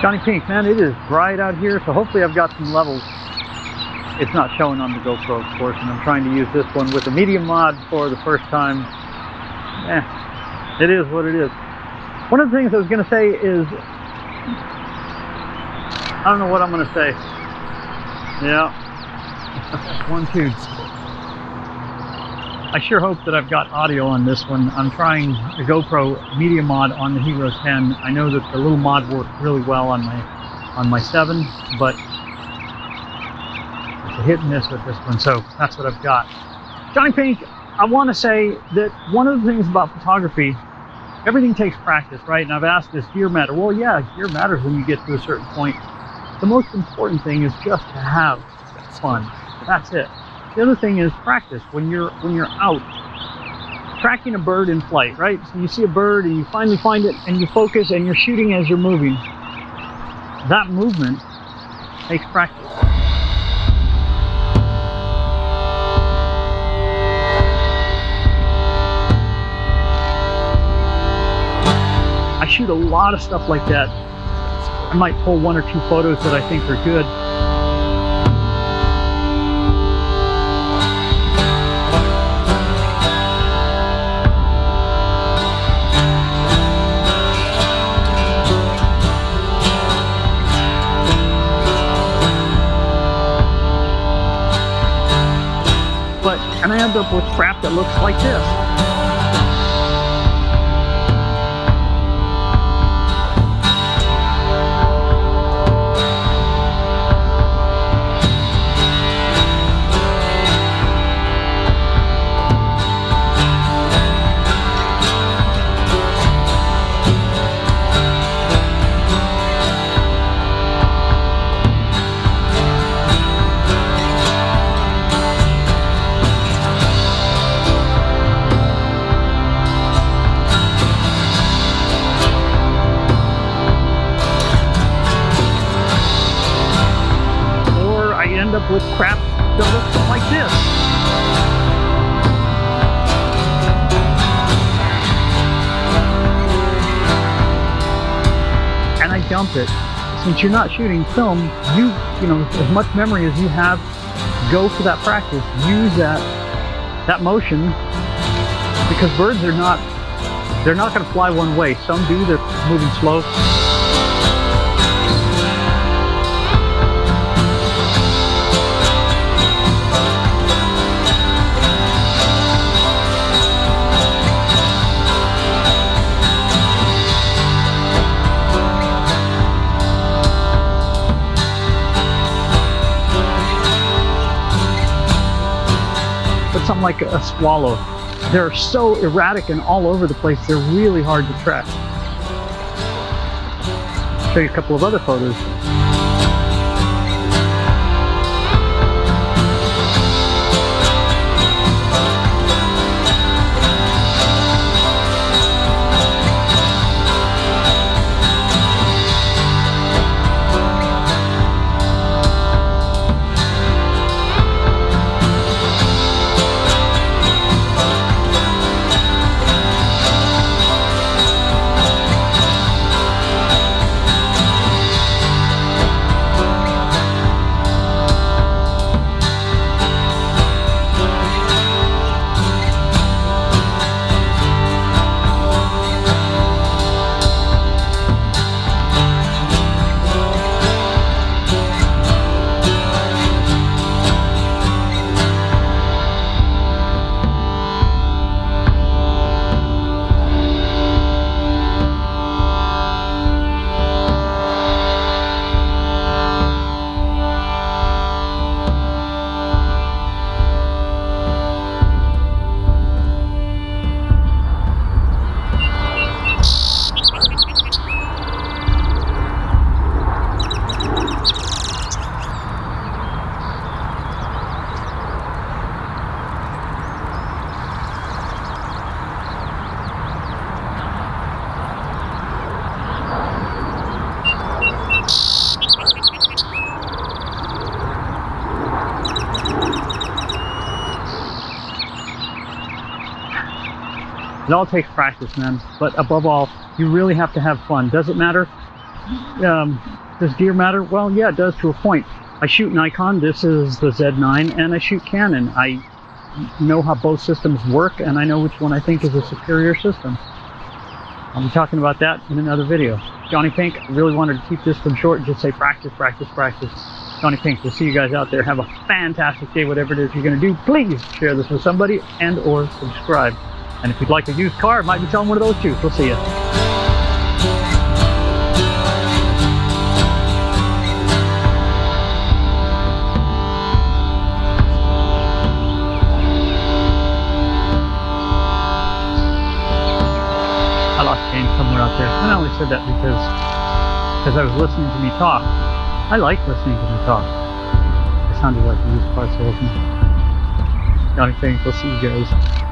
JonnyPink, man, it is bright out here, so hopefully I've got some levels. It's not showing on the GoPro, of course, and I'm trying to use this one with a medium mod for the first time. It is what it is. One of the things I was going to say is, I don't know what I'm going to say. Yeah. 1, 2. I sure hope that I've got audio on this one. I'm trying the GoPro Media Mod on the Hero 10. I know that the little mod worked really well on my 7, but it's a hit and miss with this one, so that's what I've got. JonnyPink, I want to say that one of the things about photography, everything takes practice, right? And I've asked, does gear matter? Well, yeah, gear matters when you get to a certain point. The most important thing is just to have fun. That's it. The other thing is practice. When you're out tracking a bird in flight, right? So you see a bird and you finally find it and you focus and you're shooting as you're moving. That movement takes practice. I shoot a lot of stuff like that. I might pull 1 or 2 photos that I think are good. And I end up with crap that looks like this. End up with crap that looks like this. And I dump it. Since you're not shooting film, you know, as much memory as you have, go for that practice. Use that motion, because birds are they're not going to fly one way. Some do, they're moving slow. Something like a swallow. They're so erratic and all over the place, they're really hard to track. I'll show you a couple of other photos. It all takes practice, man. But above all, you really have to have fun. Does it matter Does gear matter? Well, yeah, it does to a point. I shoot Nikon, this is the Z9, and I shoot Canon. I know how both systems work, and I know which one I think is a superior system. I'll be talking about that in another video. JonnyPink, I really wanted to keep this one short and just say practice, practice, practice. JonnyPink, we'll see you guys out there. Have a fantastic day, whatever it is you're going to do. Please share this with somebody and or subscribe. And if you'd like a used car, I might be selling one of those too. We'll see you. I lost James somewhere out there. And I only said that because I was listening to me talk. I like listening to me talk. I sounded like a used car salesman. JonnyPink, we'll see you guys.